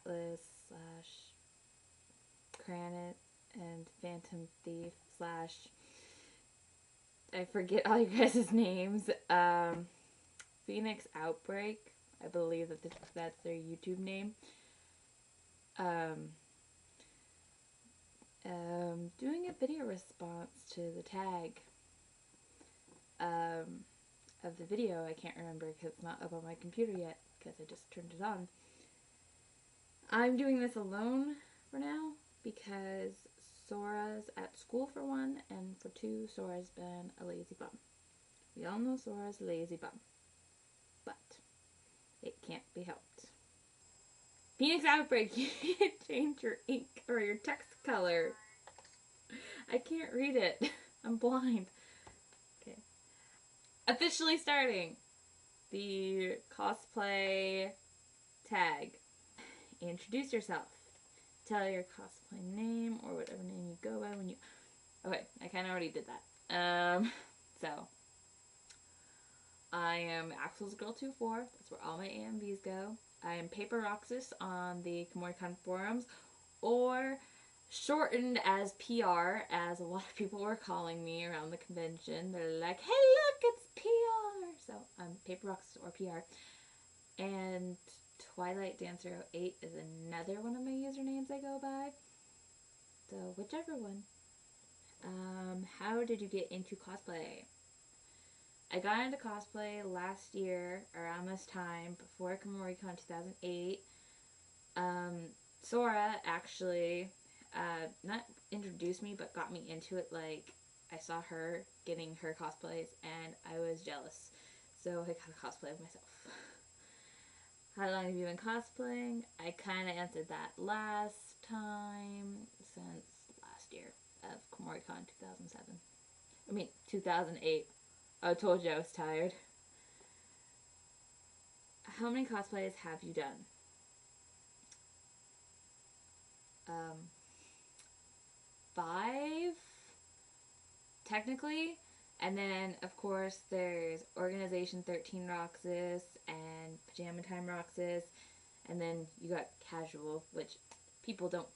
Atlas / Cranit and Phantom Thief / I forget all you guys' names. Phoenix Outbreak. I believe that's their YouTube name. Doing a video response to the tag of the video. I can't remember because it's not up on my computer yet because I just turned it on. I'm doing this alone for now because Sora's at school for one, and for two, Sora's been a lazy bum. We all know Sora's a lazy bum, but it can't be helped. Phoenix Outbreak, you can change your ink or your text color. I can't read it. I'm blind. Okay. Officially starting the cosplay tag. Introduce yourself. Tell your cosplay name or whatever name you go by when you... Okay, I kind of already did that. So, I am Axel's Girl 24. That's where all my AMVs go. I am Roxas on the KomoriCon forums, or shortened as PR, as a lot of people were calling me around the convention. They're like, hey look, it's PR! So, I'm Roxas or PR. And Twilight Dancer 08 is another one of my usernames I go by. So, whichever one. How did you get into cosplay? I got into cosplay last year, around this time, before KomoriCon 2008. Sora actually, not introduced me, but got me into it. Like, I saw her getting her cosplays, and I was jealous. So I got a cosplay of myself. How long have you been cosplaying? I kind of answered that last time, since last year of KomoriCon 2007. I mean, 2008. I told you I was tired. How many cosplays have you done? 5, technically. And then, of course, there's Organization 13 Roxas and Pajama Time Roxas. And then you got casual, which people don't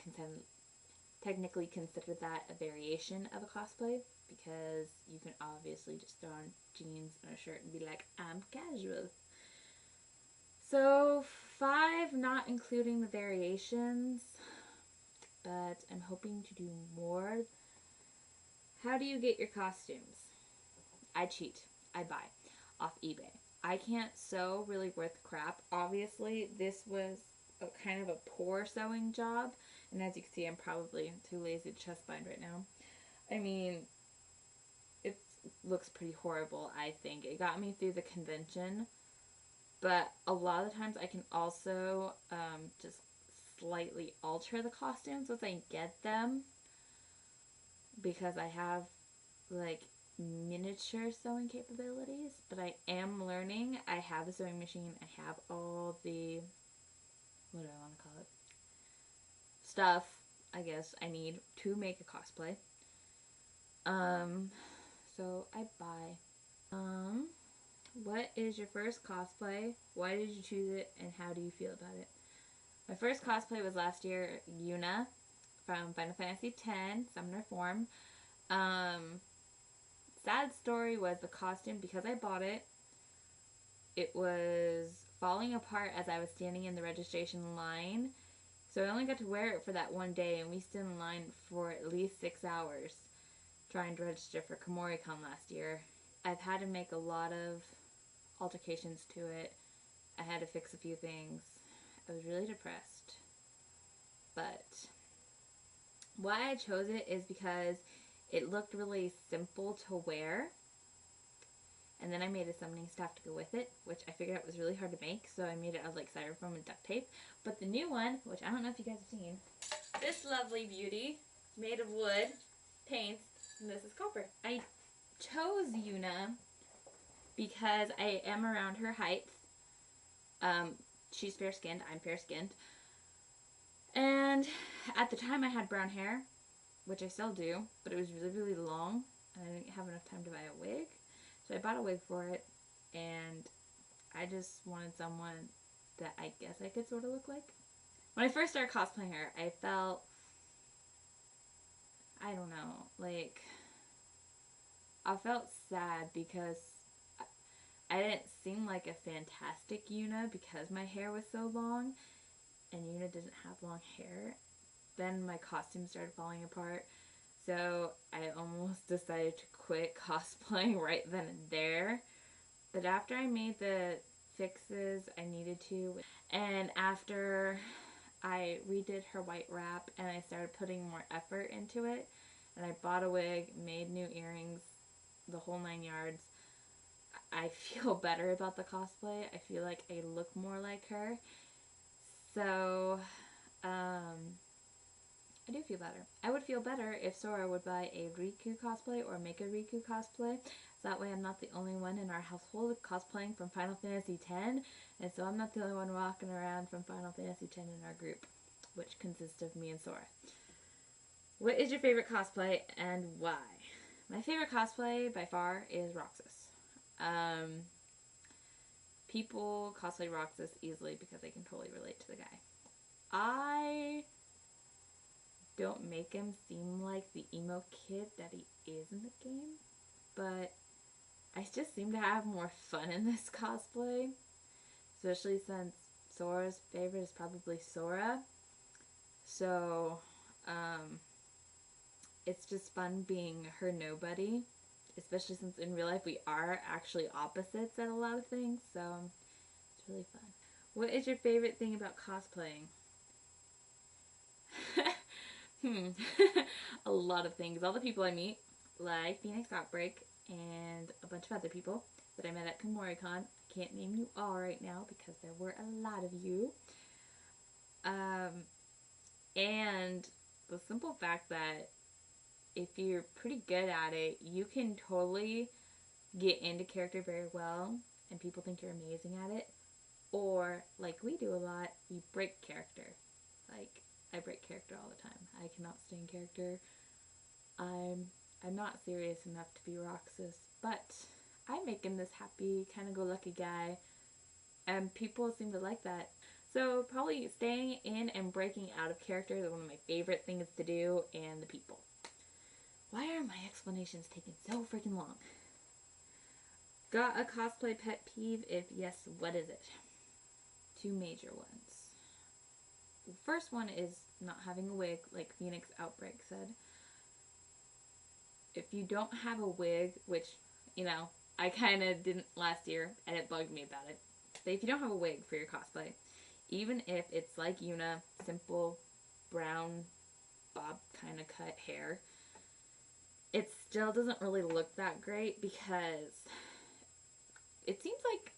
technically consider that a variation of a cosplay, because you can obviously just throw on jeans and a shirt and be like, I'm casual. So 5, not including the variations, but I'm hoping to do more. How do you get your costumes? I cheat. I buy off eBay. I can't sew really worth crap. Obviously, this was kind of a poor sewing job, and as you can see, I'm probably too lazy to chest bind right now. I mean, it looks pretty horrible, I think. It got me through the convention, but a lot of the times I can also just slightly alter the costumes once I get them, because I have, like, miniature sewing capabilities, but I am learning. I have a sewing machine. I have all the, what do I want to call it, stuff, I guess, I need to make a cosplay. So I buy. What is your first cosplay? Why did you choose it, and how do you feel about it? My first cosplay was last year, Yuna from Final Fantasy X, Summoner Form. Sad story was the costume, because I bought it, it was falling apart as I was standing in the registration line. So I only got to wear it for that one day, and we stood in line for at least 6 hours trying to register for KomoriCon last year. I've had to make a lot of altercations to it. I had to fix a few things. I was really depressed. But why I chose it is because it looked really simple to wear. And then I made a summoning staff to go with it, which I figured out was really hard to make, so I made it out of like styrofoam and duct tape. But the new one, which I don't know if you guys have seen, this lovely beauty, made of wood, paints, and this is copper. I chose Yuna because I am around her height. She's fair-skinned, I'm fair-skinned. And at the time I had brown hair, which I still do, but it was really, really long, and I didn't have enough time to buy a wig. So I bought a wig for it, and I just wanted someone that I guess I could sort of look like. when I first started cosplaying her, I felt, I don't know, like, I felt sad because I didn't seem like a fantastic Yuna because my hair was so long, and Yuna didn't have long hair. Then my costume started falling apart, so I almost decided to quit cosplaying right then and there. But after I made the fixes I needed to, and after I redid her white wrap and I started putting more effort into it, and I bought a wig, made new earrings, the whole 9 yards, I feel better about the cosplay. I feel like I look more like her. So, I do feel better. I would feel better if Sora would buy a Riku cosplay or make a Riku cosplay. So that way I'm not the only one in our household cosplaying from Final Fantasy X. And so I'm not the only one walking around from Final Fantasy X in our group, which consists of me and Sora. What is your favorite cosplay and why? My favorite cosplay by far is Roxas. People cosplay Roxas easily because they can totally relate to the guy. I don't make him seem like the emo kid that he is in the game, but I just seem to have more fun in this cosplay, especially since Sora's favorite is probably Sora. So, it's just fun being her nobody, especially since in real life we are actually opposites at a lot of things, so it's really fun. What is your favorite thing about cosplaying? A lot of things. All the people I meet, like Phoenix Outbreak and a bunch of other people that I met at KomoriCon. I can't name you all right now because there were a lot of you. And the simple fact that if you're pretty good at it, you can totally get into character very well and people think you're amazing at it. Or, like we do a lot, you break character. Like, I break character all the time. I cannot stay in character. I'm not serious enough to be Roxas, but I'm making this happy, kind of go-lucky guy, and people seem to like that. So probably staying in and breaking out of character is one of my favorite things to do, and the people. Why are my explanations taking so freaking long? Got a cosplay pet peeve? If yes, what is it? Two major ones. The first one is not having a wig, like Phoenix Outbreak said. If you don't have a wig, which, you know, I kind of didn't last year, and it bugged me about it. But if you don't have a wig for your cosplay, even if it's like Yuna, simple brown bob kind of cut hair, it still doesn't really look that great because it seems like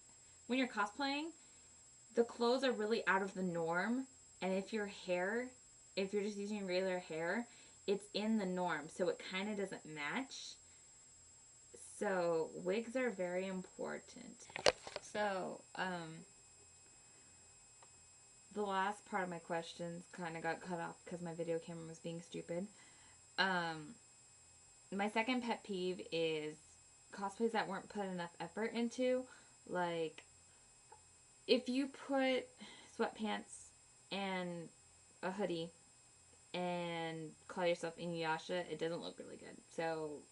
when you're cosplaying, the clothes are really out of the norm, and if you're just using regular hair, it's in the norm, so it kind of doesn't match. So wigs are very important. So, the last part of my questions kind of got cut off because my video camera was being stupid. My second pet peeve is cosplays that weren't put enough effort into. Like, if you put sweatpants and a hoodie and call yourself Inuyasha, it doesn't look really good. So,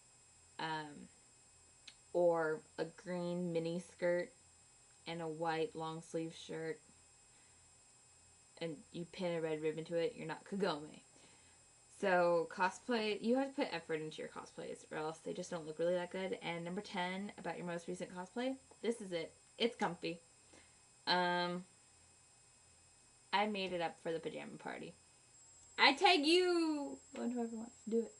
or a green mini skirt and a white long sleeve shirt and you pin a red ribbon to it, you're not Kagome. So cosplay, you have to put effort into your cosplays or else they just don't look really that good. And number 10 about your most recent cosplay, this is it. It's comfy. I made it up for the pajama party. I tag you! And whoever wants to do it.